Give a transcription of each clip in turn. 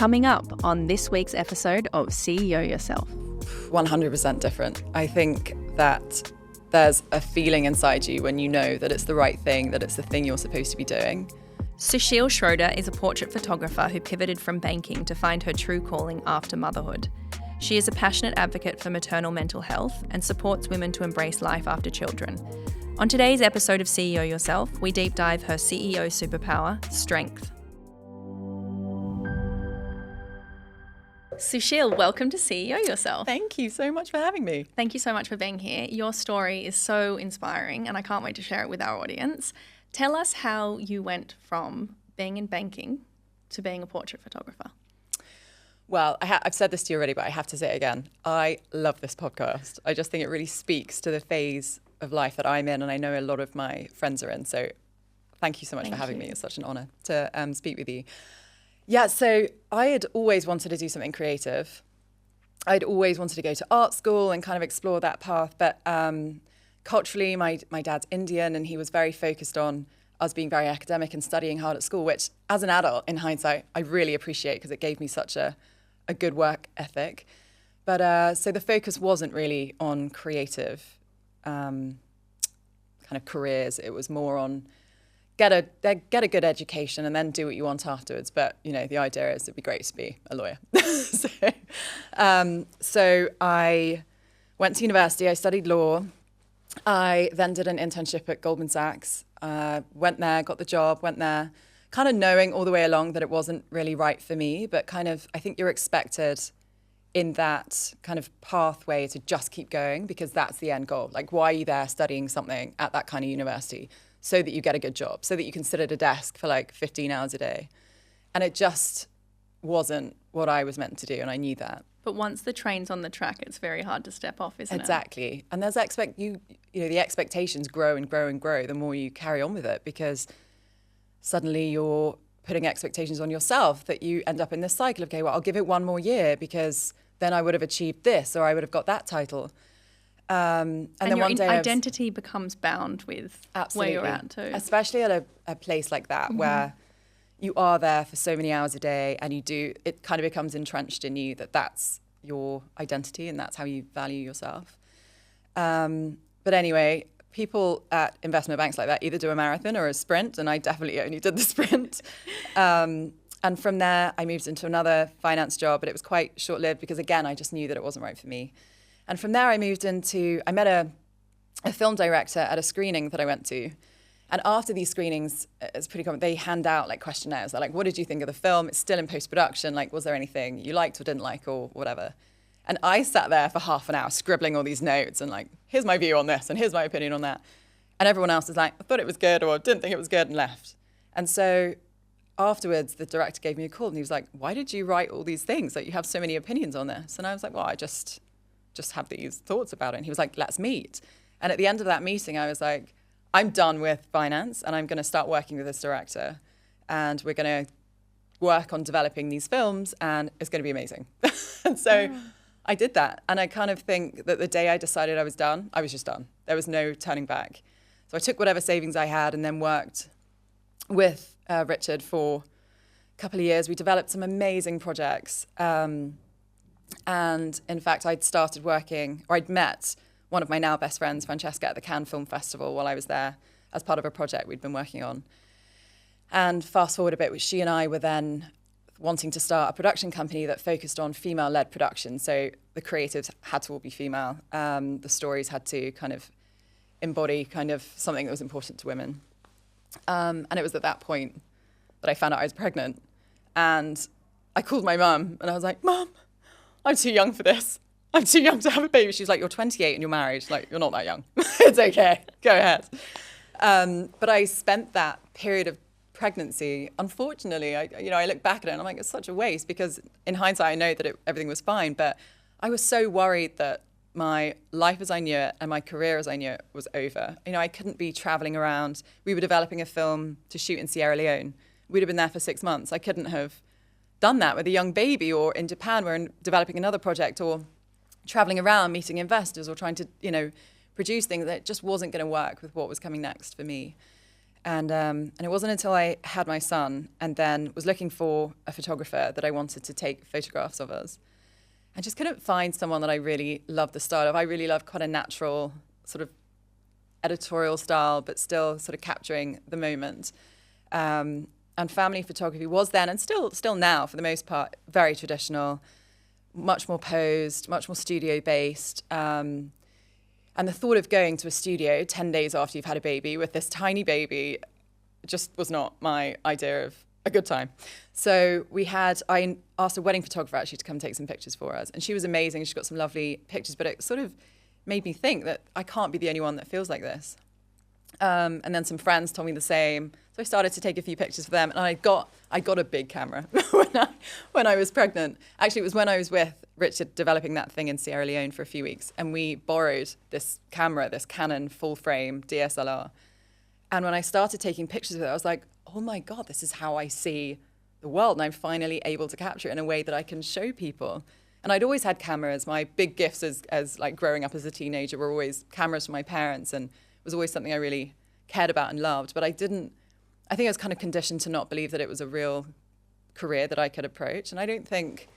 Coming up on this week's episode of CEO Yourself. 100% different. I think that there's a feeling inside you when you know that it's the right thing, that it's the thing you're supposed to be doing. Susheel Schroder is a portrait photographer who pivoted from banking to find her true calling after motherhood. She is a passionate advocate for maternal mental health and supports women to embrace life after children. On today's episode of CEO Yourself, we deep dive her CEO superpower, strength. Susheel, welcome to CEO Yourself. Thank you so much for having me. Thank you so much for being here. Your story is so inspiring and I can't wait to share it with our audience. Tell us how you went from being in banking to being a portrait photographer. Well, I've said this to you already, but I have to say it again. I love this podcast. I just think it really speaks to the phase of life that I'm in, and I know a lot of my friends are in. So thank you so much for having me. It's such an honour to speak with you. Yeah, so I had always wanted to do something creative. I'd always wanted to go to art school and kind of explore that path. But culturally, my dad's Indian, and he was very focused on us being very academic and studying hard at school, which as an adult, in hindsight, I really appreciate because it gave me such a good work ethic. But so the focus wasn't really on creative kind of careers. It was more on get a good education and then do what you want afterwards. But, you know, the idea is it'd be great to be a lawyer. So I went to university, I studied law. I then did an internship at Goldman Sachs, went there, got the job, went there, kind of knowing all the way along that it wasn't really right for me, but kind of, I think you're expected in that kind of pathway to just keep going because that's the end goal. Like, why are you there studying something at that kind of university? So that you get a good job, so that you can sit at a desk for like 15 hours a day. And it just wasn't what I was meant to do, and I knew that. But once the train's on the track, it's very hard to step off, isn't it? Exactly. And there's the expectations grow and grow and grow the more you carry on with it, because suddenly you're putting expectations on yourself that you end up in this cycle of, okay, well, I'll give it one more year because then I would have achieved this or I would have got that title. And then your one day identity becomes bound with where you're at too. Especially at a place like that where you are there for so many hours a day and it kind of becomes entrenched in you that that's your identity and that's how you value yourself. But anyway, people at investment banks like that either do a marathon or a sprint, and I definitely only did the sprint. And from there, I moved into another finance job, but it was quite short-lived because, again, I just knew that it wasn't right for me. And from there, I met a film director at a screening that I went to. And after these screenings, it's pretty common, they hand out like questionnaires. They're like, what did you think of the film? It's still in post-production. Like, was there anything you liked or didn't like or whatever? And I sat there for half an hour scribbling all these notes and like, here's my view on this and here's my opinion on that. And everyone else is like, I thought it was good or didn't think it was good and left. And so afterwards, the director gave me a call and he was like, why did you write all these things? Like, you have so many opinions on this. And I was like, well, I just have these thoughts about it. And he was like, let's meet. And at the end of that meeting, I was like, I'm done with finance and I'm going to start working with this director. And we're going to work on developing these films and it's going to be amazing. And so I did that. And I kind of think that the day I decided I was done, I was just done. There was no turning back. So I took whatever savings I had and then worked with Richard for a couple of years. We developed some amazing projects. And in fact, I'd met one of my now best friends, Francesca, at the Cannes Film Festival while I was there as part of a project we'd been working on. And fast forward a bit, she and I were then wanting to start a production company that focused on female-led production. So the creatives had to all be female. The stories had to kind of embody kind of something that was important to women. And it was at that point that I found out I was pregnant. And I called my mum and I was like, Mum, I'm too young for this. I'm too young to have a baby. She's like, you're 28 and you're married. Like, you're not that young. It's okay. Go ahead. But I spent that period of pregnancy, unfortunately, I look back at it and I'm like, it's such a waste because in hindsight, I know that everything was fine. But I was so worried that my life as I knew it and my career as I knew it was over. I couldn't be traveling around. We were developing a film to shoot in Sierra Leone. We'd have been there for 6 months. I couldn't have done that with a young baby, or in Japan, we're developing another project, or traveling around meeting investors or trying to, produce things that just wasn't going to work with what was coming next for me. And it wasn't until I had my son and then was looking for a photographer that I wanted to take photographs of us. I just couldn't find someone that I really loved the style of. I really love quite a natural sort of editorial style, but still sort of capturing the moment. And family photography was then, and still now for the most part, very traditional, much more posed, much more studio-based. And the thought of going to a studio 10 days after you've had a baby with this tiny baby just was not my idea of a good time. So I asked a wedding photographer actually to come take some pictures for us. And she was amazing. She got some lovely pictures, but it sort of made me think that I can't be the only one that feels like this. And then some friends told me the same. So I started to take a few pictures for them. And I got a big camera when I was pregnant. Actually, it was when I was with Richard developing that thing in Sierra Leone for a few weeks. And we borrowed this camera, this Canon full frame DSLR. And when I started taking pictures of it, I was like, oh my God, this is how I see the world. And I'm finally able to capture it in a way that I can show people. And I'd always had cameras. My big gifts as like growing up as a teenager were always cameras from my parents, and it was always something I really cared about and loved. But I think I was kind of conditioned to not believe that it was a real career that I could approach. And I don't think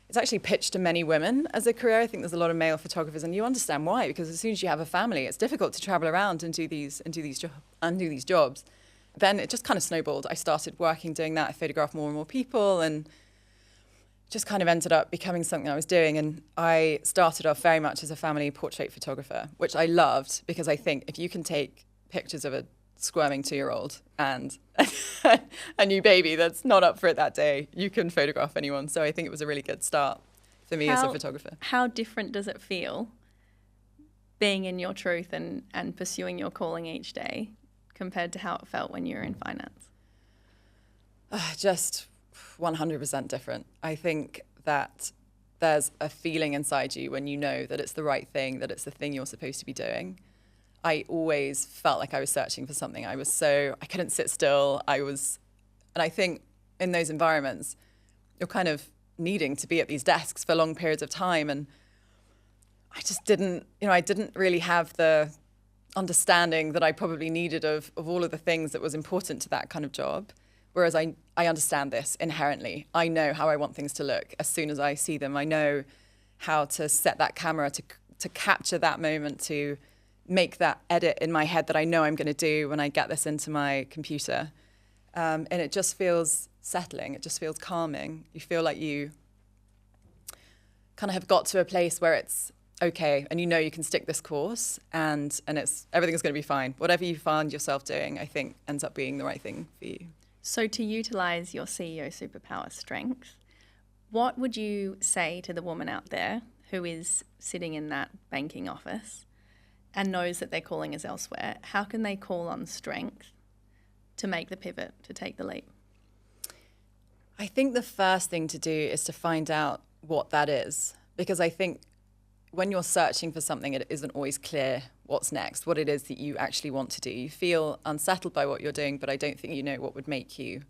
it's actually pitched to many women as a career. I think there's a lot of male photographers, and you understand why, because as soon as you have a family, it's difficult to travel around and do these jobs. Then it just kind of snowballed. I started doing that. I photographed more and more people, and just kind of ended up becoming something I was doing. And I started off very much as a family portrait photographer, which I loved, because I think if you can take pictures of a squirming 2-year-old and a new baby that's not up for it that day, you can photograph anyone. So I think it was a really good start for me as a photographer. How different does it feel being in your truth and pursuing your calling each day compared to how it felt when you were in finance? Just 100% different. I think that there's a feeling inside you when you know that it's the right thing, that it's the thing you're supposed to be doing. I always felt like I was searching for something. I couldn't sit still. And I think in those environments, you're kind of needing to be at these desks for long periods of time. And I just didn't really have the understanding that I probably needed of all of the things that was important to that kind of job. Whereas I understand this inherently. I know how I want things to look as soon as I see them. I know how to set that camera to capture that moment, to make that edit in my head that I know I'm going to do when I get this into my computer. And it just feels settling. It just feels calming. You feel like you kind of have got to a place where it's okay, and you know you can stick this course, and everything's going to be fine. Whatever you find yourself doing, I think, ends up being the right thing for you. So to utilise your CEO superpower strength, what would you say to the woman out there who is sitting in that banking office and knows that their calling is elsewhere? How can they call on strength to make the pivot, to take the leap? I think the first thing to do is to find out what that is, because I think when you're searching for something, it isn't always clear what's next, what it is that you actually want to do. You feel unsettled by what you're doing, but I don't think you know what would make you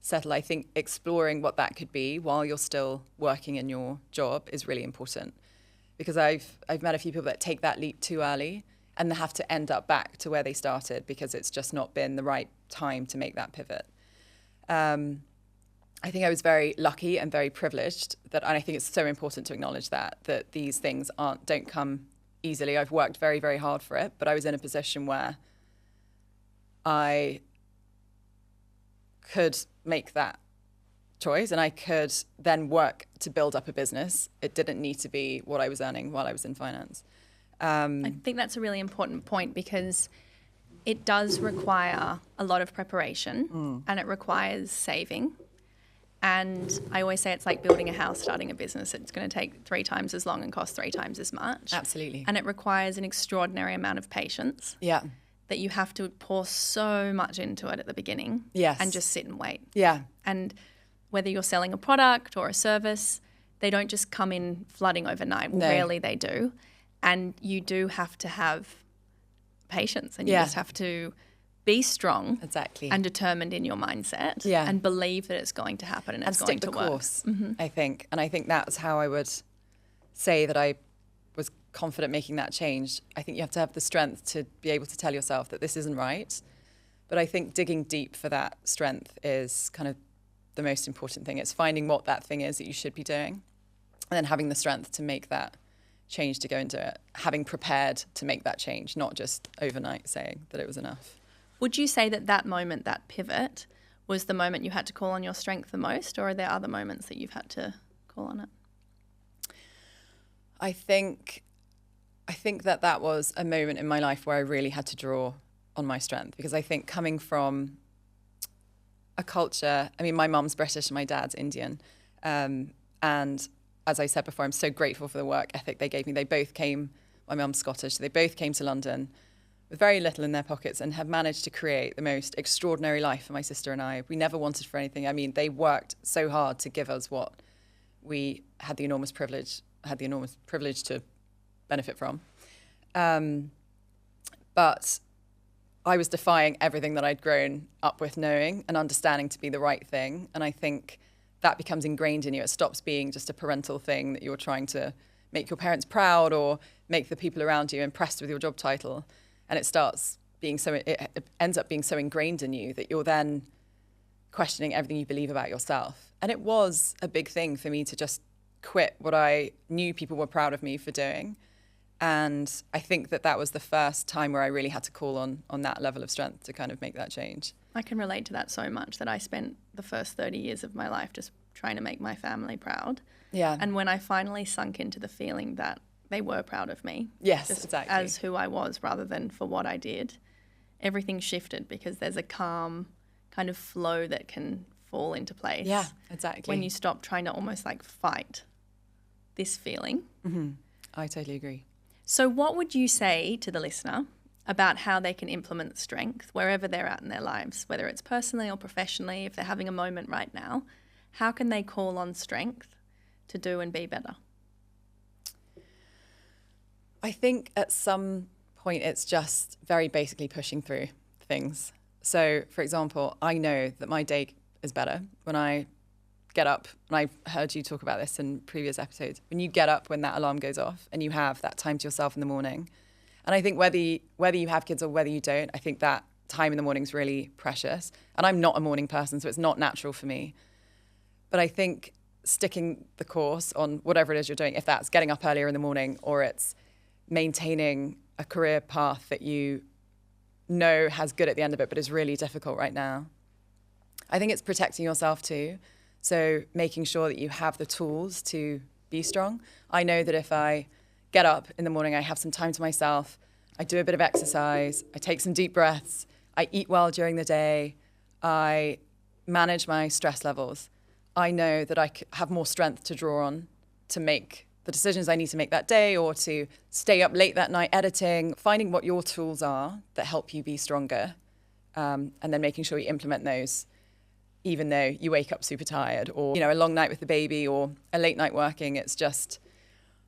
settle. I think exploring what that could be while you're still working in your job is really important, because I've met a few people that take that leap too early and they have to end up back to where they started because it's just not been the right time to make that pivot. I think I was very lucky and very privileged, and I think it's so important to acknowledge that these things don't come easily. I've worked very, very hard for it, but I was in a position where I could make that choice and I could then work to build up a business. It didn't need to be what I was earning while I was in finance. I think that's a really important point, because it does require a lot of preparation and it requires saving. And I always say it's like building a house, starting a business. It's going to take 3 times as long and cost 3 times as much. Absolutely. And it requires an extraordinary amount of patience. Yeah. That you have to pour so much into it at the beginning. Yes. And just sit and wait. Yeah. And whether you're selling a product or a service, they don't just come in flooding overnight. No. Rarely they do. And you do have to have patience, and you just have to be strong, exactly, and determined in your mindset, and believe that it's going to happen and it's going to work. And stick the course, I think. And I think that's how I would say that I was confident making that change. I think you have to have the strength to be able to tell yourself that this isn't right, But I think digging deep for that strength is kind of the most important thing. It's finding what that thing is that you should be doing, and then having the strength to make that change, to go and do it, having prepared to make that change, not just overnight saying that it was enough. Would you say that moment, that pivot, was the moment you had to call on your strength the most, or are there other moments that you've had to call on it? I think that was a moment in my life where I really had to draw on my strength, because I think coming from a culture, I mean, my mum's British and my dad's Indian. And as I said before, I'm so grateful for the work ethic they gave me. They both came, my mum's Scottish, so they both came to London with very little in their pockets and have managed to create the most extraordinary life for my sister and I. We never wanted for anything. I mean, they worked so hard to give us what we had the enormous privilege to benefit from. But I was defying everything that I'd grown up with knowing and understanding to be the right thing. And I think that becomes ingrained in you. It stops being just a parental thing that you're trying to make your parents proud or make the people around you impressed with your job title. And it ends up being so ingrained in you that you're then questioning everything you believe about yourself. And it was a big thing for me to just quit what I knew people were proud of me for doing. And I think that was the first time where I really had to call on that level of strength to kind of make that change. I can relate to that so much, that I spent the first 30 years of my life just trying to make my family proud. Yeah. And when I finally sunk into the feeling that they were proud of me, yes, just exactly, as who I was rather than for what I did, everything shifted, because there's a calm kind of flow that can fall into place. Yeah, exactly. When you stop trying to almost like fight this feeling. Mm-hmm. I totally agree. So what would you say to the listener about how they can implement strength wherever they're at in their lives, whether it's personally or professionally, if they're having a moment right now? How can they call on strength to do and be better? I think at some point it's just very basically pushing through things. So, for example, I know that my day is better when I get up, and I've heard you talk about this in previous episodes, when you get up when that alarm goes off and you have that time to yourself in the morning. And I think whether you have kids or whether you don't, I think that time in the morning is really precious. And I'm not a morning person, so it's not natural for me. But I think sticking the course on whatever it is you're doing, if that's getting up earlier in the morning or it's maintaining a career path that you know has good at the end of it but is really difficult right now, I think it's protecting yourself too. So making sure that you have the tools to be strong. I know that if I get up in the morning, I have some time to myself, I do a bit of exercise, I take some deep breaths, I eat well during the day, I manage my stress levels, I know that I have more strength to draw on to make the decisions I need to make that day, or to stay up late that night editing, finding what your tools are that help you be stronger, and then making sure you implement those, even though you wake up super tired, or, a long night with the baby or a late night working. It's just,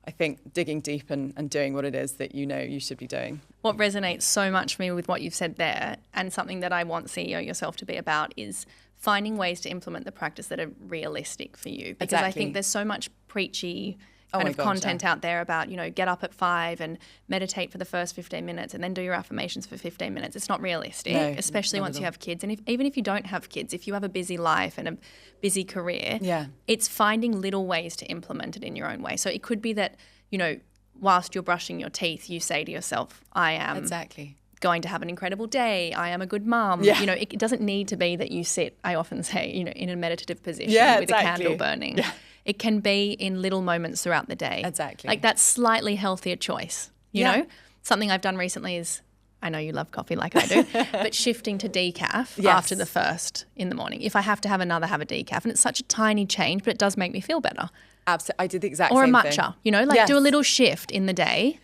I think, digging deep and doing what it is that you should be doing. What resonates so much for me with what you've said there, and something that I want CEO Yourself to be about, is finding ways to implement the practice that are realistic for you. Because exactly. I think there's so much preachy kind of content out there about, get up at 5 and meditate for the first 15 minutes and then do your affirmations for 15 minutes. It's not realistic, especially once you have kids. And even if you don't have kids, if you have a busy life and a busy career, it's finding little ways to implement it in your own way. So it could be that, whilst you're brushing your teeth, you say to yourself, I am going to have an incredible day. I am a good mum. Yeah. It doesn't need to be that you sit, I often say, in a meditative position with a candle burning. Yeah. It can be in little moments throughout the day. Exactly. Like that slightly healthier choice, you know? Something I've done recently is, I know you love coffee like I do, but shifting to decaf after the first in the morning. If I have to have another, have a decaf. And it's such a tiny change, but it does make me feel better. Absolutely. I did the exact same thing. Or a matcha, do a little shift in the day.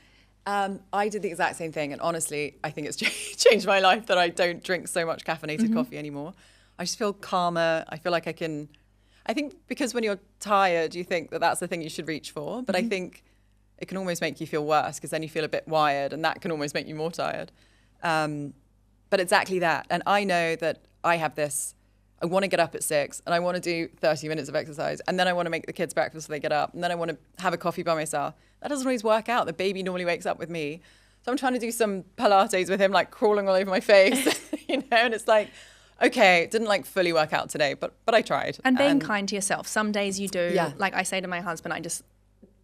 I did the exact same thing. And honestly, I think it's changed my life that I don't drink so much caffeinated coffee anymore. I just feel calmer. I feel like I think because when you're tired, you think that that's the thing you should reach for. But I think it can almost make you feel worse, because then you feel a bit wired, and that can almost make you more tired. But exactly that. And I know that I have this, I want to get up at 6 and I want to do 30 minutes of exercise. And then I want to make the kids breakfast so they get up. And then I want to have a coffee by myself. That doesn't always work out. The baby normally wakes up with me. So I'm trying to do some Pilates with him, like crawling all over my face, and it's like, okay, it didn't like fully work out today, but I tried. And being kind to yourself. Some days you do, Yeah. like I say to my husband, I just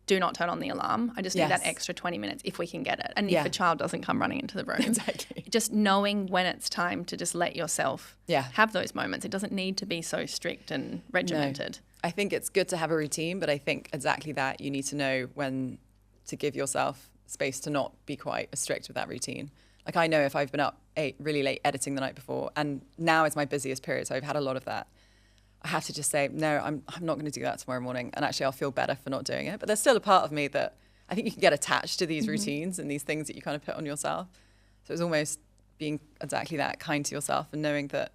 do not turn on the alarm. I just need that extra 20 minutes if we can get it. And if a child doesn't come running into the room. Exactly. Just knowing when it's time to just let yourself have those moments. It doesn't need to be so strict and regimented. No. I think it's good to have a routine, but I think exactly that. You need to know when to give yourself space to not be quite as strict with that routine. Like I know if I've been up really late editing the night before, and now is my busiest period, so I've had a lot of that, I have to just say, no, I'm not going to do that tomorrow morning. And actually I'll feel better for not doing it. But there's still a part of me that I think you can get attached to these routines and these things that you kind of put on yourself. So it's almost being exactly that, kind to yourself and knowing that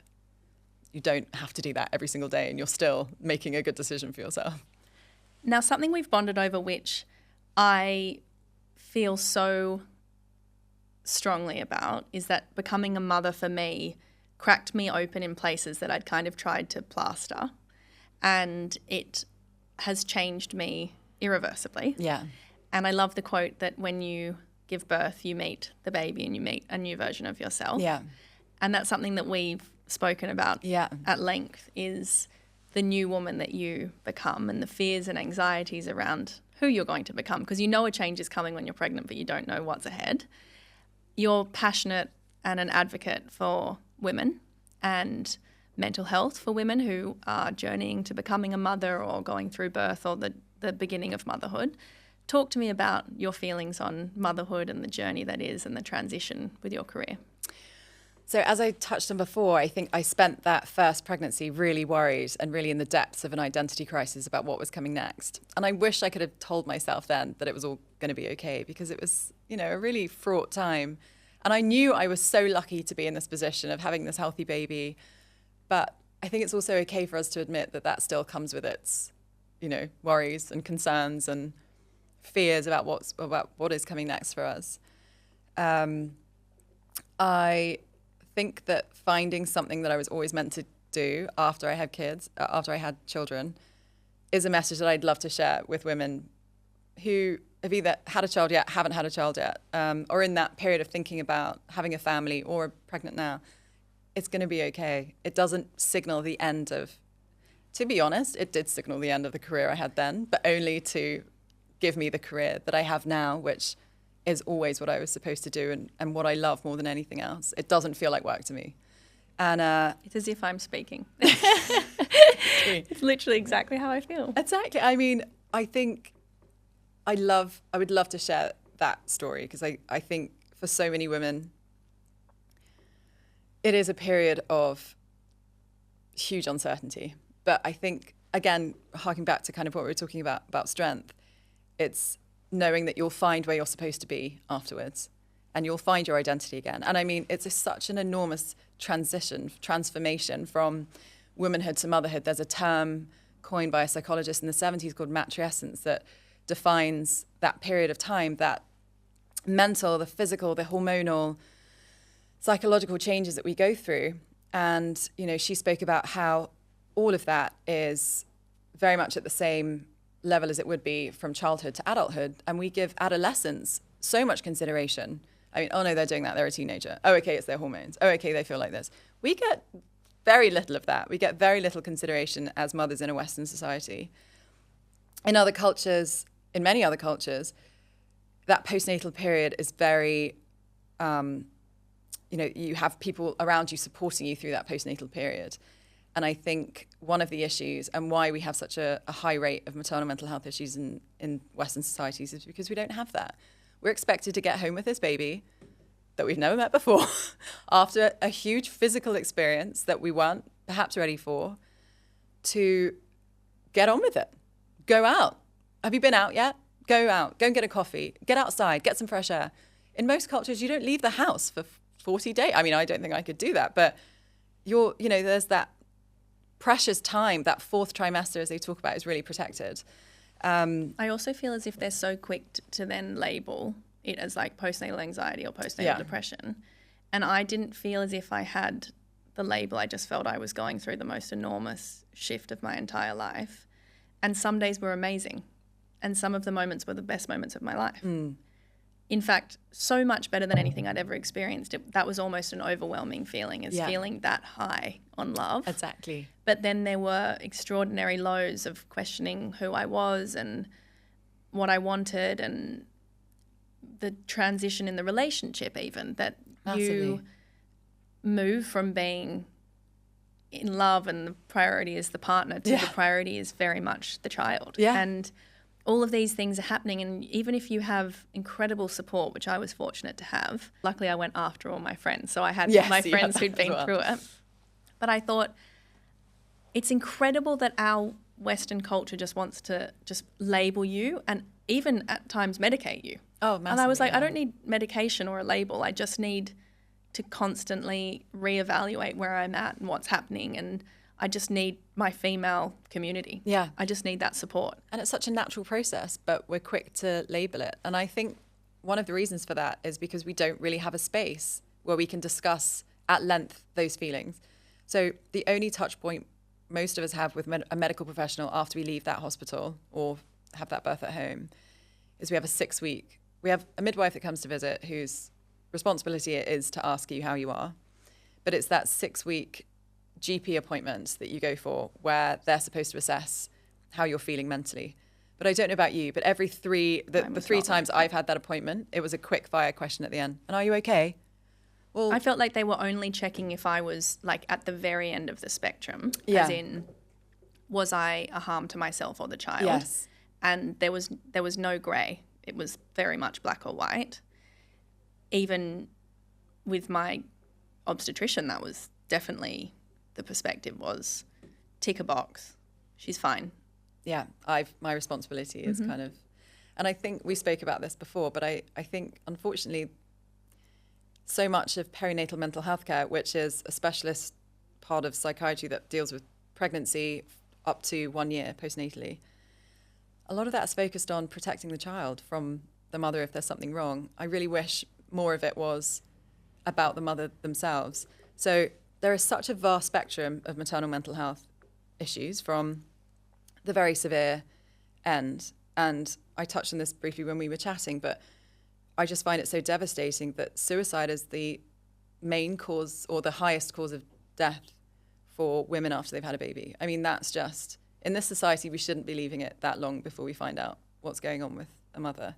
you don't have to do that every single day and you're still making a good decision for yourself. Now, something we've bonded over, which I feel so strongly about, is that becoming a mother for me cracked me open in places that I'd kind of tried to plaster, and it has changed me irreversibly. Yeah. And I love the quote that when you give birth, you meet the baby and you meet a new version of yourself. Yeah. And that's something that we've spoken about at length, is the new woman that you become and the fears and anxieties around who you're going to become, because you know a change is coming when you're pregnant, but you don't know what's ahead. You're passionate and an advocate for women and mental health for women who are journeying to becoming a mother or going through birth or the beginning of motherhood. Talk to me about your feelings on motherhood and the journey that is and the transition with your career. So as I touched on before, I think I spent that first pregnancy really worried and really in the depths of an identity crisis about what was coming next. And I wish I could have told myself then that it was all going to be okay, because it was, a really fraught time. And I knew I was so lucky to be in this position of having this healthy baby. But I think it's also okay for us to admit that that still comes with its, worries and concerns and fears about what is coming next for us. I think that finding something that I was always meant to do after I had children, is a message that I'd love to share with women who have either had a child yet, haven't had a child yet, or in that period of thinking about having a family or are pregnant now. It's going to be okay. It doesn't signal the end of, to be honest, it did signal the end of the career I had then, but only to give me the career that I have now, which is always what I was supposed to do and what I love more than anything else. It doesn't feel like work to me. And it's as if I'm speaking. It's literally exactly how I feel. Exactly. I mean, I think I would love to share that story, because I think for so many women, it is a period of huge uncertainty. But I think, again, harking back to kind of what we were talking about strength, it's knowing that you'll find where you're supposed to be afterwards and you'll find your identity again. And I mean, it's such an enormous transformation from womanhood to motherhood. There's a term coined by a psychologist in the 70s called matrescence that defines that period of time, that mental, the physical, the hormonal, psychological changes that we go through. And, she spoke about how all of that is very much at the same level as it would be from childhood to adulthood. And we give adolescents so much consideration. I mean, oh no, they're doing that, they're a teenager. Oh, okay, it's their hormones. Oh, okay, they feel like this. We get very little of that. We get very little consideration as mothers in a Western society. In other cultures, in many other cultures, that postnatal period is very, you have people around you supporting you through that postnatal period. And I think one of the issues and why we have such a high rate of maternal mental health issues in Western societies is because we don't have that. We're expected to get home with this baby that we've never met before after a huge physical experience that we weren't perhaps ready for, to get on with it. Go out. Have you been out yet? Go out. Go and get a coffee. Get outside. Get some fresh air. In most cultures, you don't leave the house for 40 days. I mean, I don't think I could do that, but there's that precious time, that fourth trimester, as they talk about, is really protected. I also feel as if they're so quick to then label it as like postnatal anxiety or postnatal depression. And I didn't feel as if I had the label. I just felt I was going through the most enormous shift of my entire life. And some days were amazing. And some of the moments were the best moments of my life. in fact, so much better than anything I'd ever experienced. That was almost an overwhelming feeling, is feeling that high on love. Exactly. But then there were extraordinary lows of questioning who I was and what I wanted, and the transition in the relationship even, that you move from being in love and the priority is the partner to the priority is very much the child. Yeah. And all of these things are happening, and even if you have incredible support, which I was fortunate to have, luckily I went after all my friends, so I had my friends who'd been through it. But I thought it's incredible that our Western culture just wants to just label you and even at times medicate you. Oh, massively. And I was like, I don't need medication or a label. I just need to constantly reevaluate where I'm at and what's happening, and I just need my female community. Yeah. I just need that support. And it's such a natural process, but we're quick to label it. And I think one of the reasons for that is because we don't really have a space where we can discuss at length those feelings. So the only touch point most of us have with a medical professional after we leave that hospital or have that birth at home is we have we have a midwife that comes to visit whose responsibility it is to ask you how you are. But it's that 6-week GP appointment that you go for where they're supposed to assess how you're feeling mentally. But I don't know about you, but the three times I've had that appointment, it was a quick fire question at the end. And are you okay? Well, I felt like they were only checking if I was like at the very end of the spectrum, as in, was I a harm to myself or the child? Yes. And there was no grey. It was very much black or white. Even with my obstetrician, that was definitely the perspective, was tick a box, she's fine. Yeah, my responsibility is kind of, and I think we spoke about this before, but I think unfortunately so much of perinatal mental health care, which is a specialist part of psychiatry that deals with pregnancy up to 1 year postnatally, a lot of that's focused on protecting the child from the mother if there's something wrong. I really wish more of it was about the mother themselves. So there is such a vast spectrum of maternal mental health issues, from the very severe end. And I touched on this briefly when we were chatting, but I just find it so devastating that suicide is the main cause or the highest cause of death for women after they've had a baby. I mean, that's just, in this society, we shouldn't be leaving it that long before we find out what's going on with a mother.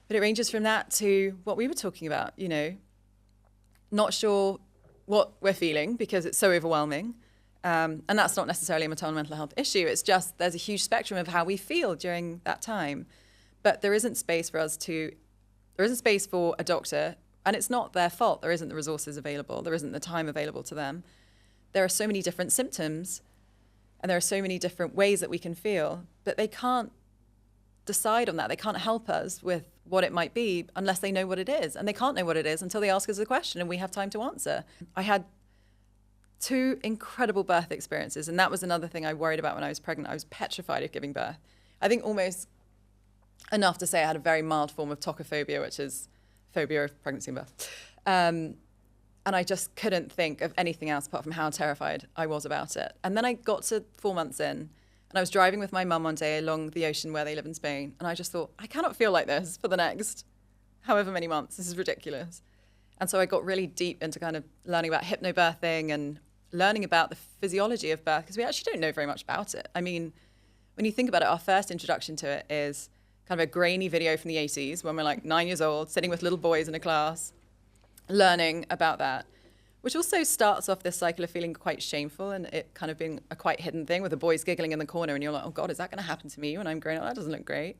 But it ranges from that to what we were talking about, not sure what we're feeling because it's so overwhelming. And that's not necessarily a maternal mental health issue. It's just there's a huge spectrum of how we feel during that time. But there isn't space for a doctor, and it's not their fault. There isn't the resources available. There isn't the time available to them. There are so many different symptoms, and there are so many different ways that we can feel, but they can't decide on that. They can't help us with what it might be unless they know what it is. And they can't know what it is until they ask us a question and we have time to answer. I had 2 incredible birth experiences, and that was another thing I worried about when I was pregnant. I was petrified of giving birth. I think almost enough to say I had a very mild form of tocophobia, which is phobia of pregnancy and birth. And I just couldn't think of anything else apart from how terrified I was about it. And then I got to 4 months in, and I was driving with my mum one day along the ocean where they live in Spain, and I just thought, I cannot feel like this for the next however many months. This is ridiculous. And so I got really deep into kind of learning about hypnobirthing and learning about the physiology of birth, because we actually don't know very much about it. I mean, when you think about it, our first introduction to it is kind of a grainy video from the 80s when we're like 9 years old, sitting with little boys in a class, learning about that, which also starts off this cycle of feeling quite shameful and it kind of being a quite hidden thing with the boys giggling in the corner and you're like, oh God, is that going to happen to me when I'm grown up? That doesn't look great.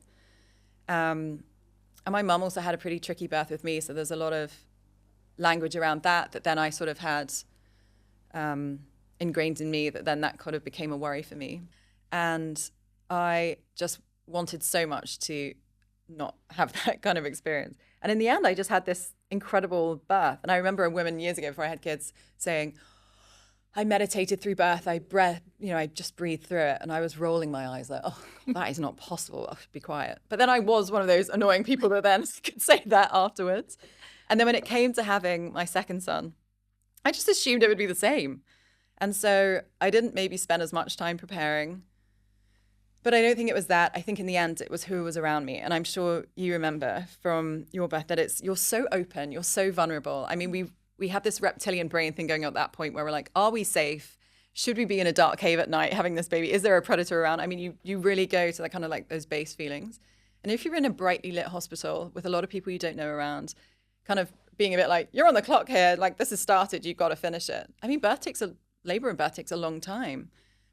And my mum also had a pretty tricky birth with me, so there's a lot of language around that then I sort of had ingrained in me that kind of became a worry for me. And I just wanted so much to not have that kind of experience. And in the end, I just had this incredible birth. And I remember a woman years ago before I had kids saying, I meditated through birth. I just breathed through it. And I was rolling my eyes like, oh, that is not possible. I should be quiet. But then I was one of those annoying people that then could say that afterwards. And then when it came to having my second son, I just assumed it would be the same. And so I didn't maybe spend as much time preparing. But I don't think it was that. I think in the end, it was who was around me. And I'm sure you remember from your birth that you're so open, you're so vulnerable. I mean, we have this reptilian brain thing going on at that point where we're like, are we safe? Should we be in a dark cave at night having this baby? Is there a predator around? I mean, you really go to that kind of like those base feelings. And if you're in a brightly lit hospital with a lot of people you don't know around, kind of being a bit like, you're on the clock here, like this has started, you've got to finish it. I mean, labor and birth takes a long time.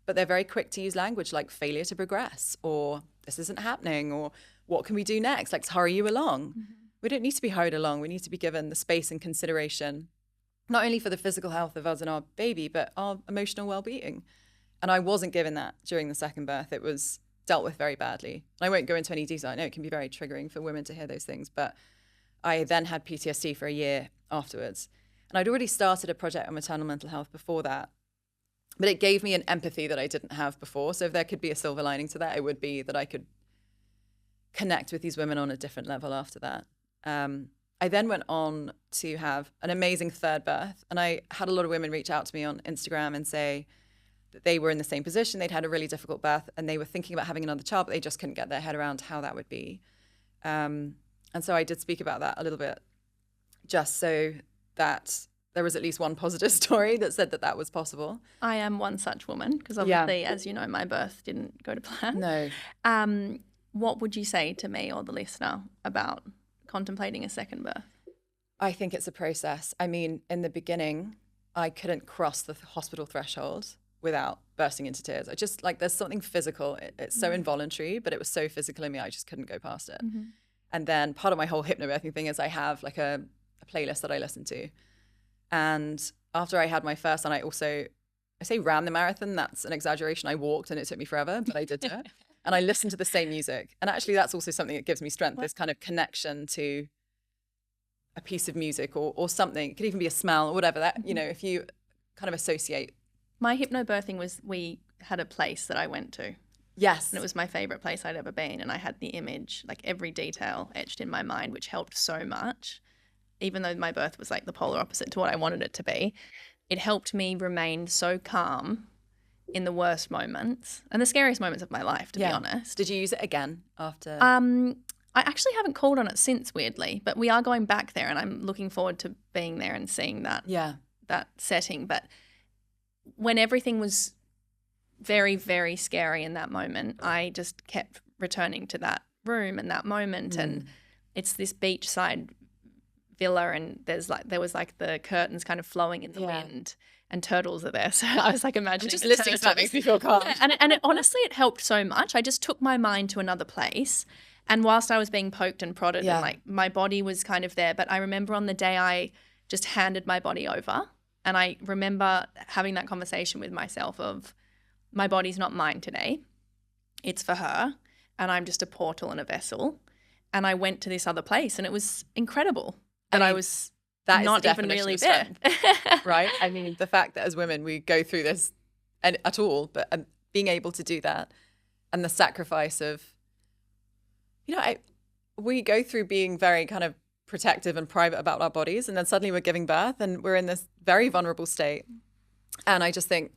But they're very quick to use language like failure to progress, or this isn't happening, or what can we do next? Like, hurry you along. Mm-hmm. We don't need to be hurried along. We need to be given the space and consideration, not only for the physical health of us and our baby, but our emotional well-being. And I wasn't given that during the second birth. It was dealt with very badly. And I won't go into any detail. I know it can be very triggering for women to hear those things, but I then had PTSD for a year afterwards. And I'd already started a project on maternal mental health before that. But it gave me an empathy that I didn't have before. So if there could be a silver lining to that, it would be that I could connect with these women on a different level after that. I then went on to have an amazing third birth. And I had a lot of women reach out to me on Instagram and say that they were in the same position. They'd had a really difficult birth and they were thinking about having another child, but they just couldn't get their head around how that would be. And so I did speak about that a little bit, just so that there was at least one positive story that said that was possible. I am one such woman because obviously, as you know, my birth didn't go to plan. No. What would you say to me or the listener about contemplating a second birth? I think it's a process. I mean, in the beginning, I couldn't cross the hospital threshold without bursting into tears. I just there's something physical. It's so involuntary, but it was so physical in me, I just couldn't go past it. Mm-hmm. And then part of my whole hypnobirthing thing is I have like a playlist that I listen to. And after I had my first, and I say ran the marathon, that's an exaggeration. I walked and it took me forever, but I did do it. And I listened to the same music. And actually that's also something that gives me strength, this kind of connection to a piece of music or something. It could even be a smell or whatever that, if you kind of associate. My hypnobirthing was, we had a place that I went to. Yes. And it was my favorite place I'd ever been. And I had the image, like every detail etched in my mind, which helped so much. Even though my birth was like the polar opposite to what I wanted it to be, it helped me remain so calm in the worst moments and the scariest moments of my life, to be honest. Did you use it again after? I actually haven't called on it since, weirdly, but we are going back there and I'm looking forward to being there and seeing that setting. But when everything was very, very scary in that moment, I just kept returning to that room and that moment. And it's this beachside villa and there was the curtains kind of flowing in the wind and turtles are there. So I was imagining just listening to that makes me feel calm. Yeah, and honestly, it helped so much. I just took my mind to another place. And whilst I was being poked and prodded and my body was kind of there, but I remember on the day I just handed my body over and I remember having that conversation with myself of my body's not mine today. It's for her and I'm just a portal and a vessel. And I went to this other place and it was incredible. And I was not even really there. Right? I mean, the fact that as women we go through this at all, but being able to do that and the sacrifice of, we go through being very kind of protective and private about our bodies and then suddenly we're giving birth and we're in this very vulnerable state. And I just think,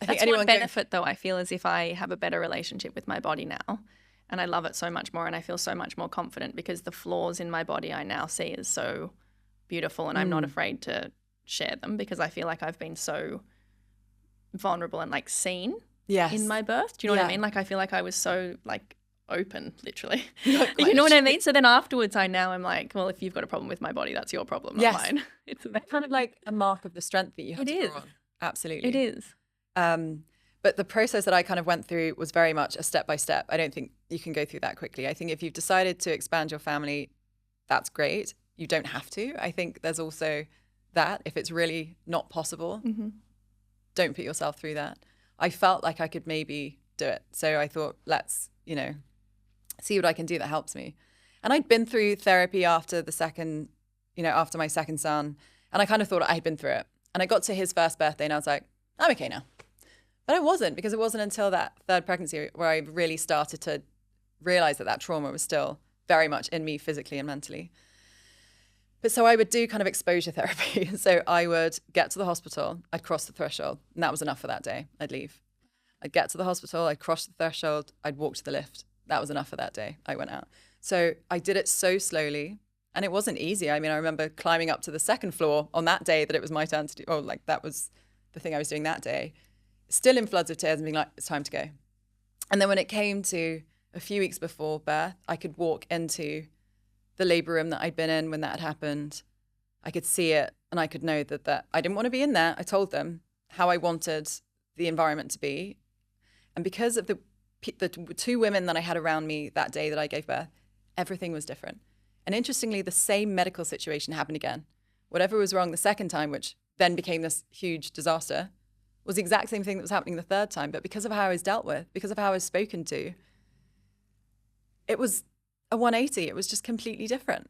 that's one benefit though, I feel, is if I have a better relationship with my body now. And I love it so much more and I feel so much more confident because the flaws in my body I now see as so beautiful and I'm not afraid to share them because I feel like I've been so vulnerable and seen in my birth. Do you know what I mean? I feel like I was so open, literally. You know what I mean? So then afterwards I'm well, if you've got a problem with my body, that's your problem, not mine. It's kind of like a mark of the strength that you have to draw on. Absolutely. It is. But the process that I kind of went through was very much a step-by-step. I don't think you can go through that quickly. I think if you've decided to expand your family, that's great. You don't have to. I think there's also that. If it's really not possible, don't put yourself through that. I felt like I could maybe do it. So I thought, let's, see what I can do that helps me. And I'd been through therapy after after my second son. And I kind of thought I had been through it. And I got to his first birthday and I was like, I'm okay now. But I wasn't, because it wasn't until that third pregnancy where I really started to realize that trauma was still very much in me physically and mentally. But so I would do kind of exposure therapy. So I would get to the hospital, I'd cross the threshold, and that was enough for that day. I'd leave. I'd get to the hospital, I'd cross the threshold, I'd walk to the lift. That was enough for that day. I went out. So I did it so slowly, and it wasn't easy. I mean, I remember climbing up to the second floor on that day that it was my turn to do, or like that was the thing I was doing that day, still in floods of tears and being like, it's time to go. And then when it came to a few weeks before birth, I could walk into the labor room that I'd been in when that had happened. I could see it, and I could know that I didn't want to be in there. I told them how I wanted the environment to be. And because of the 2 women that I had around me that day that I gave birth, everything was different. And interestingly, the same medical situation happened again. Whatever was wrong the second time, which then became this huge disaster, was the exact same thing that was happening the third time. But because of how I was dealt with, because of how I was spoken to, it was a 180. It was just completely different.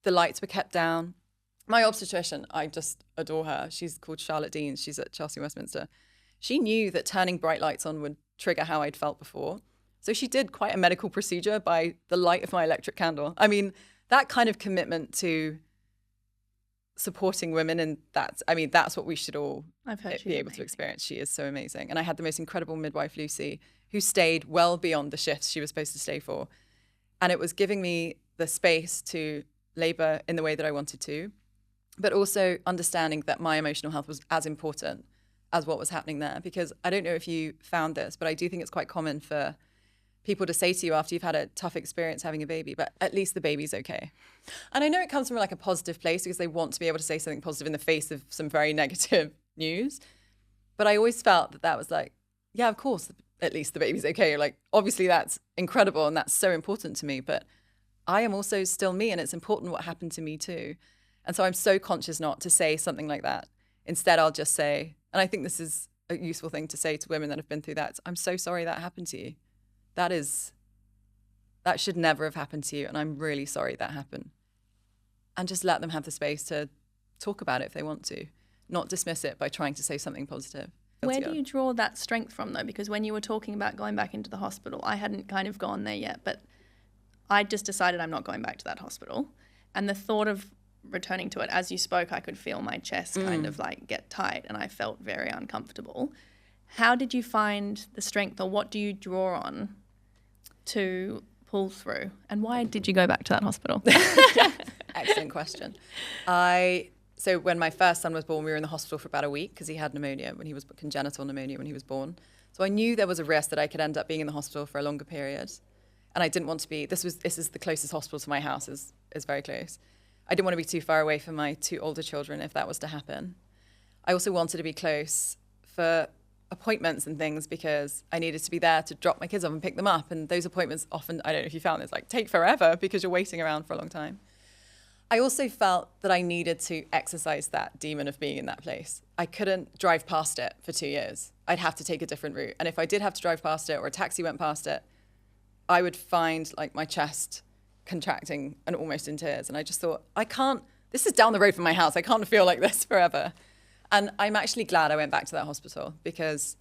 The lights were kept down. My obstetrician, I just adore her. She's called Charlotte Dean. She's at Chelsea Westminster. She knew that turning bright lights on would trigger how I'd felt before. So she did quite a medical procedure by the light of my electric candle. I mean, that kind of commitment to supporting women, and that's what we should all be able to experience. She is so amazing. And I had the most incredible midwife, Lucy, who stayed well beyond the shifts she was supposed to stay for. And it was giving me the space to labor in the way that I wanted to, but also understanding that my emotional health was as important as what was happening there. Because I don't know if you found this, but I do think it's quite common for people to say to you after you've had a tough experience having a baby, but at least the baby's okay. And I know it comes from like a positive place because they want to be able to say something positive in the face of some very negative news. But I always felt that was like, yeah, of course, at least the baby's okay. Like, obviously that's incredible and that's so important to me, but I am also still me, and it's important what happened to me too. And so I'm so conscious not to say something like that. Instead, I'll just say, and I think this is a useful thing to say to women that have been through that, I'm so sorry that happened to you. That should never have happened to you, and I'm really sorry that happened. And just let them have the space to talk about it if they want to, not dismiss it by trying to say something positive. Where do you draw that strength from, though? Because when you were talking about going back into the hospital, I hadn't kind of gone there yet, but I just decided I'm not going back to that hospital. And the thought of returning to it, as you spoke, I could feel my chest kind of like get tight, and I felt very uncomfortable. How did you find the strength, or what do you draw on to pull through? And why did you go back to that hospital? Excellent question. So when my first son was born, we were in the hospital for about a week because he had congenital pneumonia when he was born. So I knew there was a risk that I could end up being in the hospital for a longer period. And I didn't want to be, this is the closest hospital to my house, is very close. I didn't want to be too far away from my 2 older children if that was to happen. I also wanted to be close for appointments and things because I needed to be there to drop my kids off and pick them up. And those appointments often, I don't know if you found this, like take forever because you're waiting around for a long time. I also felt that I needed to exercise that demon of being in that place. I couldn't drive past it for 2 years. I'd have to take a different route. And if I did have to drive past it or a taxi went past it, I would find like my chest contracting and almost in tears. And I just thought, this is down the road from my house. I can't feel like this forever. And I'm actually glad I went back to that hospital because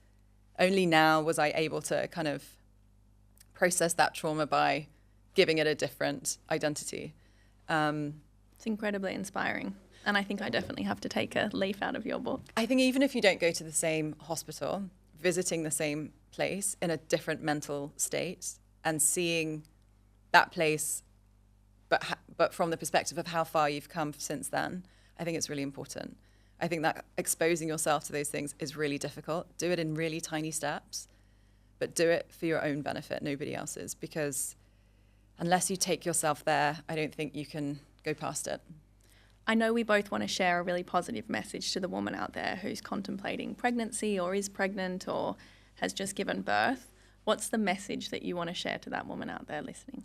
only now was I able to kind of process that trauma by giving it a different identity. It's incredibly inspiring. And I think I definitely have to take a leaf out of your book. I think even if you don't go to the same hospital, visiting the same place in a different mental state and seeing that place, but from the perspective of how far you've come since then, I think it's really important. I think that exposing yourself to those things is really difficult. Do it in really tiny steps, but do it for your own benefit, nobody else's, because unless you take yourself there, I don't think you can go past it. I know we both want to share a really positive message to the woman out there who's contemplating pregnancy or is pregnant or has just given birth. What's the message that you want to share to that woman out there listening?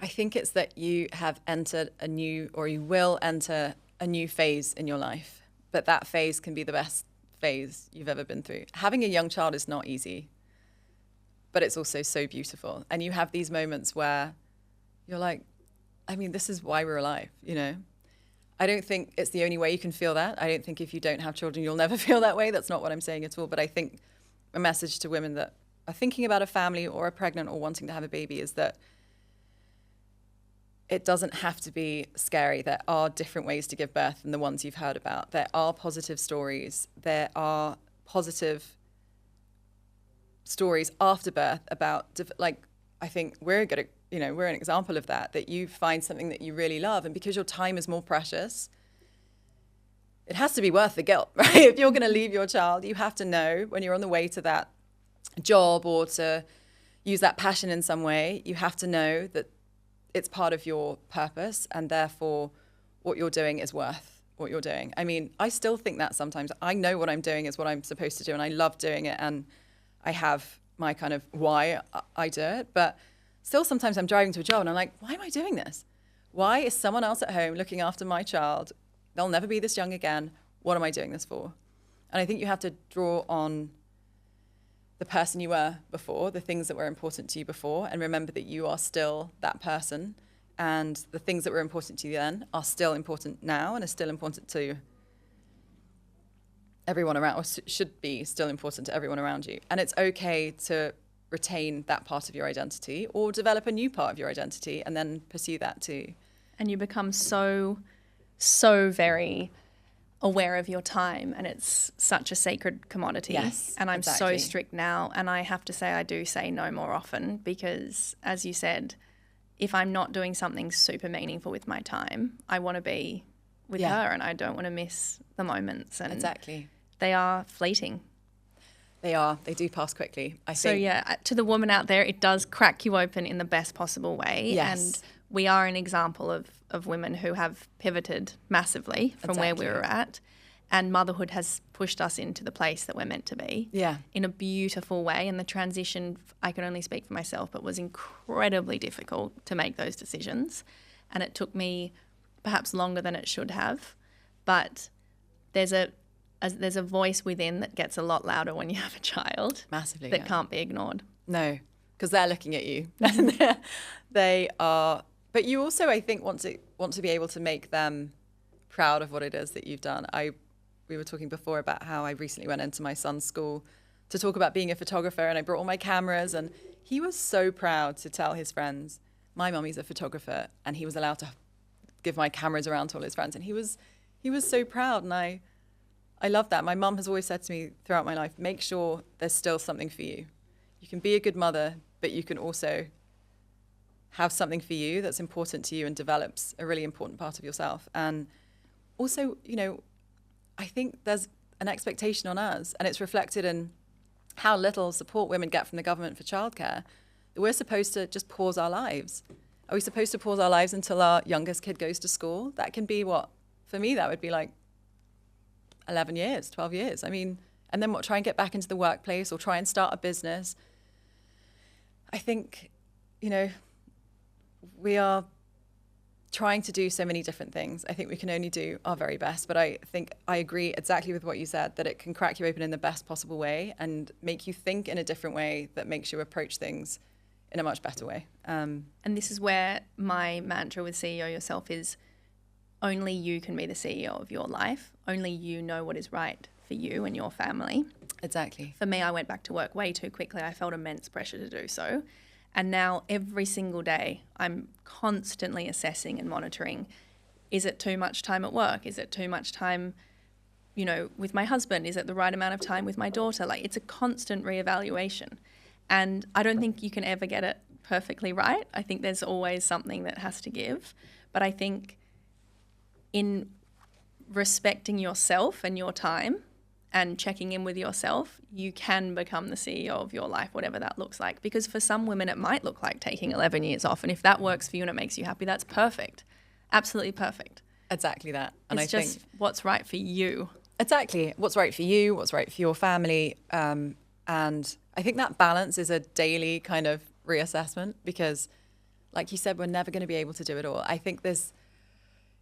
I think it's that you have entered you will enter a new phase in your life, but that phase can be the best phase you've ever been through. Having a young child is not easy, but it's also so beautiful. And you have these moments where you're like, this is why we're alive, you know? I don't think it's the only way you can feel that. I don't think if you don't have children, you'll never feel that way. That's not what I'm saying at all. But I think a message to women that are thinking about a family or are pregnant or wanting to have a baby is that it doesn't have to be scary. There are different ways to give birth than the ones you've heard about. There are positive stories. There are positive stories after birth about, like, I think we're good at, we're an example of that you find something that you really love. And because your time is more precious, it has to be worth the guilt, right? If you're going to leave your child, you have to know when you're on the way to that job or to use that passion in some way, you have to know that it's part of your purpose, and therefore what you're doing is worth what you're doing. I mean, I still think that sometimes. I know what I'm doing is what I'm supposed to do, and I love doing it, and I have my kind of why I do it. But still sometimes I'm driving to a job and I'm like, why am I doing this? Why is someone else at home looking after my child? They'll never be this young again. What am I doing this for? And I think you have to draw on the person you were before, the things that were important to you before, and remember that you are still that person. And the things that were important to you then are still important now and are still important to everyone around, or should be still important to everyone around you. And it's okay to retain that part of your identity or develop a new part of your identity and then pursue that too. And you become so very aware of your time, and it's such a sacred commodity. Yes, and I'm exactly. so strict now, and I have to say I do say no more often because, as you said, if I'm not doing something super meaningful with my time, I want to be with her, and I don't want to miss the moments. And exactly. They are fleeting. They are. They do pass quickly, I think. So yeah, to the woman out there, it does crack you open in the best possible way. Yes. And we are an example of women who have pivoted massively from where we were at. And motherhood has pushed us into the place that we're meant to be in a beautiful way. And the transition, I can only speak for myself, but was incredibly difficult to make those decisions. And it took me perhaps longer than it should have. But there's a voice within that gets a lot louder when you have a child. Massively. That can't be ignored. No, because they're looking at you. They are. But you also, I think, want to be able to make them proud of what it is that you've done. We were talking before about how I recently went into my son's school to talk about being a photographer, and I brought all my cameras, and he was so proud to tell his friends, my mummy's a photographer, and he was allowed to give my cameras around to all his friends, and he was so proud, and I love that. My mum has always said to me throughout my life, make sure there's still something for you. You can be a good mother, but you can also have something for you that's important to you and develops a really important part of yourself. And also, I think there's an expectation on us, and it's reflected in how little support women get from the government for childcare, that we're supposed to just pause our lives. Are we supposed to pause our lives until our youngest kid goes to school? That can be for me, that would be like 11 years, 12 years. I mean, and then try and get back into the workplace or try and start a business. I think, we are trying to do so many different things. I think we can only do our very best, but I think I agree exactly with what you said, that it can crack you open in the best possible way and make you think in a different way that makes you approach things in a much better way. And this is where my mantra with CEO Yourself is, only you can be the CEO of your life. Only you know what is right for you and your family. Exactly. For me, I went back to work way too quickly. I felt immense pressure to do so. And now every single day, I'm constantly assessing and monitoring, is it too much time at work? Is it too much time, with my husband? Is it the right amount of time with my daughter? Like, it's a constant reevaluation. And I don't think you can ever get it perfectly right. I think there's always something that has to give. But I think in respecting yourself and your time and checking in with yourself, you can become the CEO of your life, whatever that looks like. Because for some women, it might look like taking 11 years off. And if that works for you and it makes you happy, that's perfect. Absolutely perfect. Exactly that. And it's just what's right for you. Exactly. What's right for you, what's right for your family. And I think that balance is a daily kind of reassessment because, like you said, we're never going to be able to do it all. I think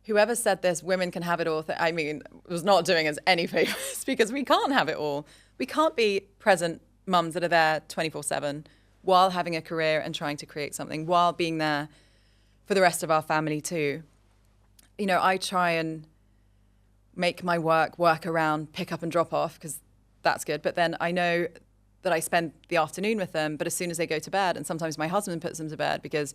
whoever said this, women can have it all, was not doing us any favors because we can't have it all. We can't be present mums that are there 24/7 while having a career and trying to create something, while being there for the rest of our family too. I try and make my work around pick up and drop off because that's good. But then I know that I spend the afternoon with them, but as soon as they go to bed, and sometimes my husband puts them to bed because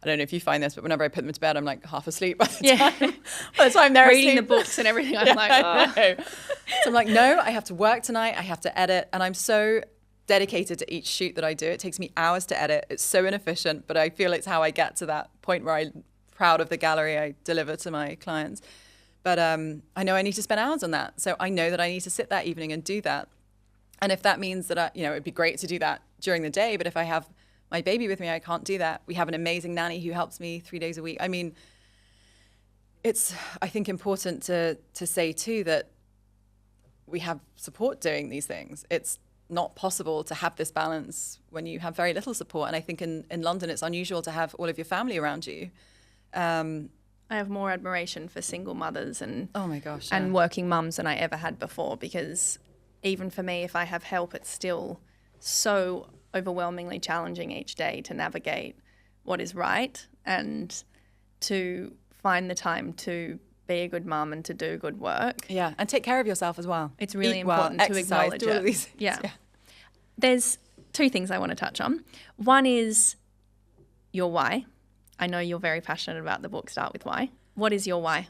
I don't know if you find this, but whenever I put them to bed, I'm like half asleep by the time they're reading asleep. the books and everything. I'm like, oh. So I'm like, no, I have to work tonight. I have to edit. And I'm so dedicated to each shoot that I do. It takes me hours to edit. It's so inefficient, but I feel it's how I get to that point where I'm proud of the gallery I deliver to my clients. But I know I need to spend hours on that. So I know that I need to sit that evening and do that. And if that means that, it'd be great to do that during the day, but if I have my baby with me, I can't do that. We have an amazing nanny who helps me 3 days a week. I mean, it's, I think, important to say too that we have support doing these things. It's not possible to have this balance when you have very little support. And I think in London, it's unusual to have all of your family around you. I have more admiration for single mothers and oh my gosh, and working mums than I ever had before, because even for me, if I have help, it's still so overwhelmingly challenging each day to navigate what is right and to find the time to be a good mum and to do good work. Yeah, and take care of yourself as well. It's really Eat well, important to exercise, acknowledge do all it. of these things. Yeah. There's two things I want to touch on. One is your why. I know you're very passionate about the book Start With Why. What is your why?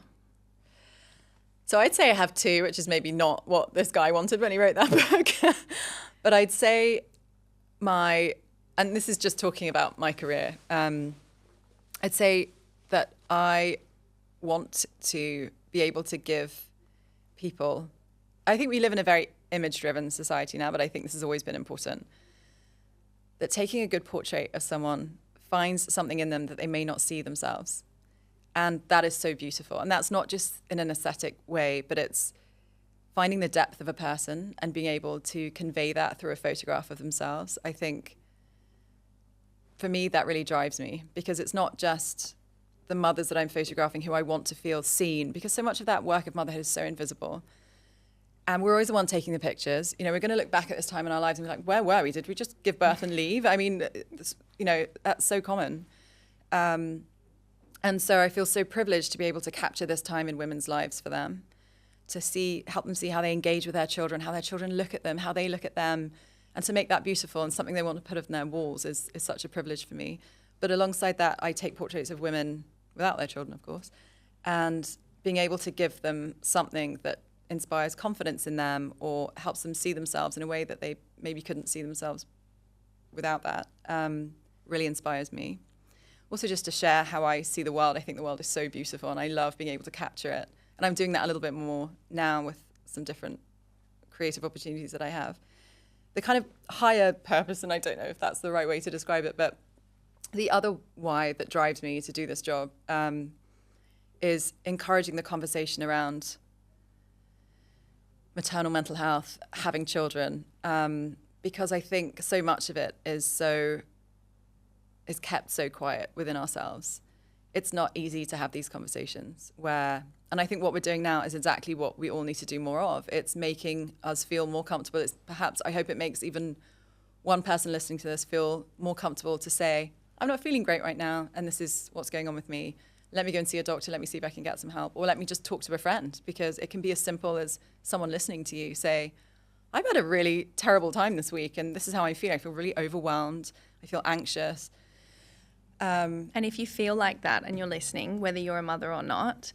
So I'd say I have two, which is maybe not what this guy wanted when he wrote that book. But I'd say and this is just talking about my career, I'd say that I want to be able to give people, I think we live in a very image-driven society now, but I think this has always been important, that taking a good portrait of someone finds something in them that they may not see themselves. And that is so beautiful. And that's not just in an aesthetic way, but it's finding the depth of a person and being able to convey that through a photograph of themselves. I think for me, that really drives me, because it's not just the mothers that I'm photographing who I want to feel seen, because so much of that work of motherhood is so invisible. And we're always the one taking the pictures. We're going to look back at this time in our lives and be like, where were we? Did we just give birth and leave? I mean, that's so common. And so I feel so privileged to be able to capture this time in women's lives for them, to help them see how they engage with their children, how their children look at them, how they look at them, and to make that beautiful and something they want to put on their walls is such a privilege for me. But alongside that, I take portraits of women without their children, of course, and being able to give them something that inspires confidence in them or helps them see themselves in a way that they maybe couldn't see themselves without that really inspires me. Also, just to share how I see the world. I think the world is so beautiful and I love being able to capture it. And I'm doing that a little bit more now with some different creative opportunities that I have. The kind of higher purpose, and I don't know if that's the right way to describe it, but the other why that drives me to do this job is encouraging the conversation around maternal mental health, having children, because I think so much of it is kept so quiet within ourselves. It's not easy to have these conversations and I think what we're doing now is exactly what we all need to do more of. It's making us feel more comfortable. It's perhaps, I hope it makes even one person listening to this feel more comfortable to say, I'm not feeling great right now, and this is what's going on with me. Let me go and see a doctor. Let me see if I can get some help. Or let me just talk to a friend, because it can be as simple as someone listening to you say, I've had a really terrible time this week, and this is how I feel. I feel really overwhelmed. I feel anxious. And if you feel like that and you're listening, whether you're a mother or not,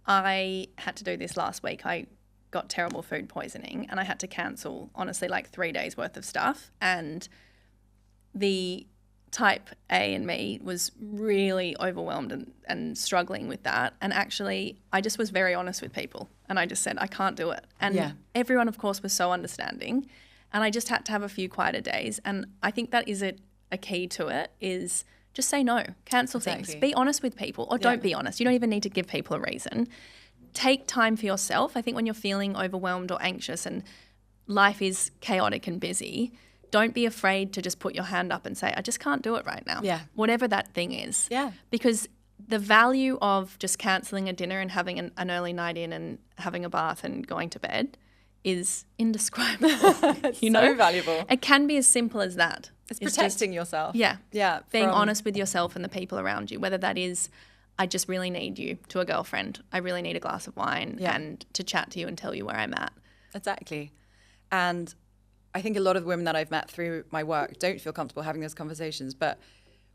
I had to do this last week. I got terrible food poisoning and I had to cancel, honestly, like 3 days worth of stuff. And the type A in me was really overwhelmed and struggling with that. And actually, I just was very honest with people. And I just said, I can't do it. And everyone, of course, was so understanding. And I just had to have a few quieter days. And I think that is a key to it, is just say no, cancel things, be honest with people, or don't be honest. You don't even need to give people a reason. Take time for yourself. I think when you're feeling overwhelmed or anxious and life is chaotic and busy, don't be afraid to just put your hand up and say, I just can't do it right now. Yeah. Whatever that thing is. Yeah. Because the value of just cancelling a dinner and having an early night in and having a bath and going to bed is indescribable. It's so valuable. It can be as simple as that. It's protecting yourself. Yeah. Yeah. Being honest with yourself and the people around you, whether that is, I just really need you, to a girlfriend. I really need a glass of wine and to chat to you and tell you where I'm at. Exactly. And I think a lot of women that I've met through my work don't feel comfortable having those conversations, but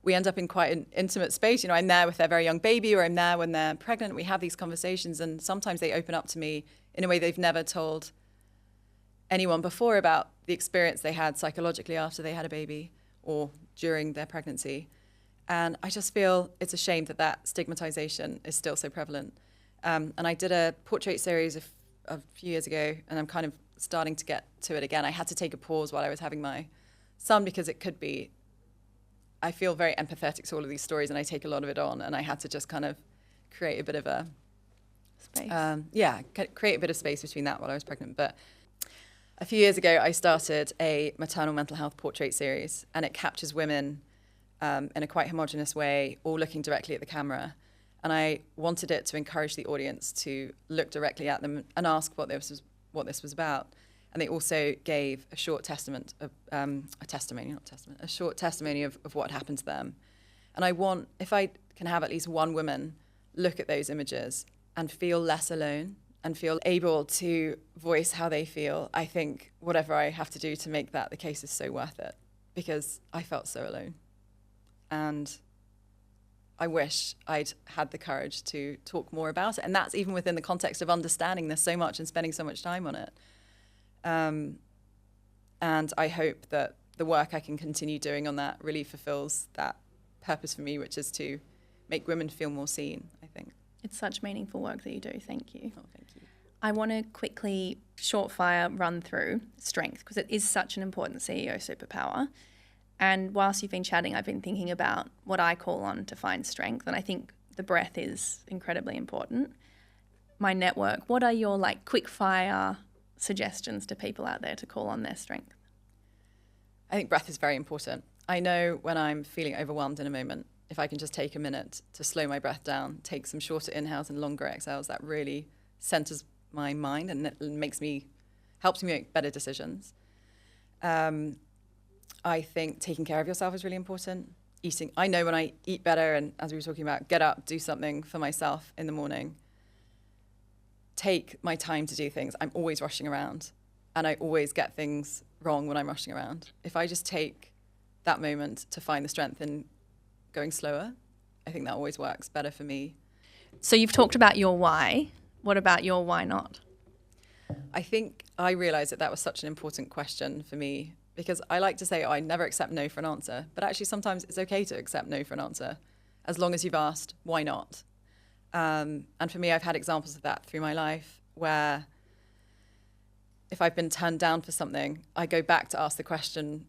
we end up in quite an intimate space. I'm there with their very young baby, or I'm there when they're pregnant. We have these conversations, and sometimes they open up to me in a way they've never told anyone before about the experience they had psychologically after they had a baby or during their pregnancy. And I just feel it's a shame that that stigmatization is still so prevalent. And I did a portrait series a few years ago, and I'm kind of starting to get to it again. I had to take a pause while I was having my son because it could be, I feel very empathetic to all of these stories and I take a lot of it on, and I had to just kind of create a bit of a space. Create a bit of space between that while I was pregnant. But a few years ago, I started a maternal mental health portrait series, and it captures women in a quite homogenous way, all looking directly at the camera. And I wanted it to encourage the audience to look directly at them and ask what this was about. And they also gave a short testimony of what happened to them. And I want, if I can have at least one woman look at those images and feel less alone and feel able to voice how they feel, I think whatever I have to do to make that the case is so worth it, because I felt so alone. And I wish I'd had the courage to talk more about it. And that's even within the context of understanding this so much and spending so much time on it. And I hope that the work I can continue doing on that really fulfills that purpose for me, which is to make women feel more seen, I think. It's such meaningful work that you do. Thank you. Oh, thank you. I want to quickly short fire run through strength, because it is such an important CEO superpower. And whilst you've been chatting, I've been thinking about what I call on to find strength. And I think the breath is incredibly important. My network, what are your quick fire suggestions to people out there to call on their strength? I think breath is very important. I know when I'm feeling overwhelmed in a moment, if I can just take a minute to slow my breath down, take some shorter inhales and longer exhales, that really centers my mind and it helps me make better decisions. I think taking care of yourself is really important. Eating, I know when I eat better, and as we were talking about, get up, do something for myself in the morning, take my time to do things. I'm always rushing around, and I always get things wrong when I'm rushing around. If I just take that moment to find the strength in going slower, I think that always works better for me. So you've talked about your why. What about your why not? I think I realized that was such an important question for me, because I like to say, I never accept no for an answer. But actually, sometimes it's okay to accept no for an answer, as long as you've asked, why not? And for me, I've had examples of that through my life, where if I've been turned down for something, I go back to ask the question,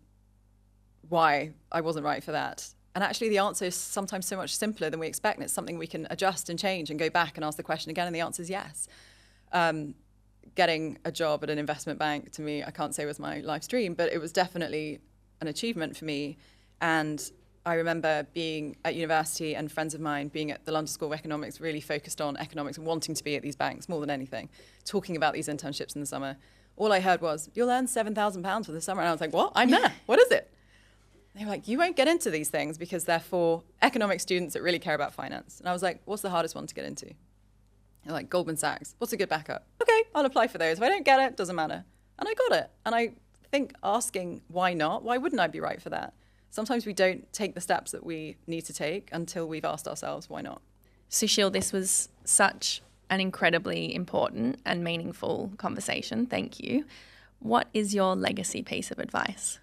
why I wasn't right for that. And actually, the answer is sometimes so much simpler than we expect. And it's something we can adjust and change and go back and ask the question again. And the answer is yes. Getting a job at an investment bank, to me, I can't say was my life's dream, but it was definitely an achievement for me. And I remember being at university and friends of mine being at the London School of Economics, really focused on economics and wanting to be at these banks more than anything, talking about these internships in the summer. All I heard was, you'll earn £7,000 for the summer. And I was like, what? I'm there. What is it? They were like, you won't get into these things because they're for economic students that really care about finance. And I was like, what's the hardest one to get into? They're like, Goldman Sachs. What's a good backup? Okay, I'll apply for those. If I don't get it, doesn't matter. And I got it. And I think asking why not, why wouldn't I be right for that? Sometimes we don't take the steps that we need to take until we've asked ourselves why not. Susheel, this was such an incredibly important and meaningful conversation. Thank you. What is your legacy piece of advice?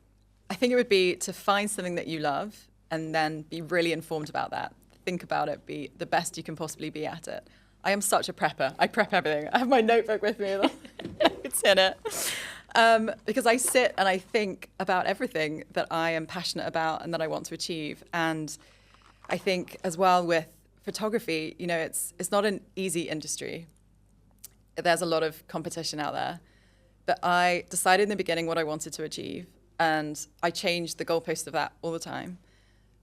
I think it would be to find something that you love and then be really informed about that. Think about it, be the best you can possibly be at it. I am such a prepper. I prep everything. I have my notebook with me. It's in it. Because I sit and I think about everything that I am passionate about and that I want to achieve. And I think as well with photography, it's not an easy industry. There's a lot of competition out there. But I decided in the beginning what I wanted to achieve. And I changed the goalpost of that all the time.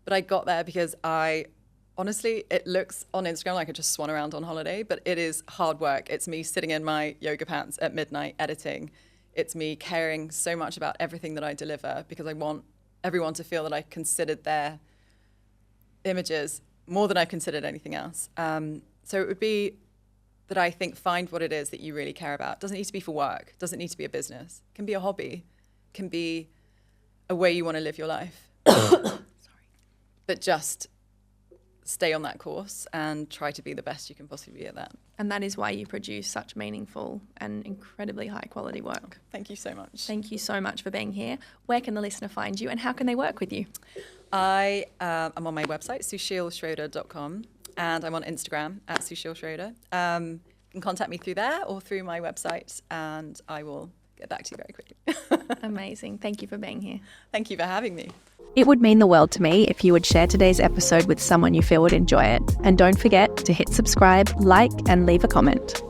But I got there because honestly, it looks on Instagram like I just swan around on holiday, but it is hard work. It's me sitting in my yoga pants at midnight editing. It's me caring so much about everything that I deliver because I want everyone to feel that I considered their images more than I've considered anything else. So it would be that I think find what it is that you really care about. It doesn't need to be for work. It doesn't need to be a business. It can be a hobby. It can be a way you want to live your life. Sorry. But just stay on that course and try to be the best you can possibly be at that. And that is why you produce such meaningful and incredibly high quality work. Thank you so much. Thank you so much for being here. Where can the listener find you and how can they work with you? I am on my website, susheelschroder.com, and I'm on Instagram at Susheel Schroder. You can contact me through there or through my website, and I will get back to you very quickly. Amazing. Thank you for being here. Thank you for having me. It would mean the world to me if you would share today's episode with someone you feel would enjoy it. And don't forget to hit subscribe, like, and leave a comment.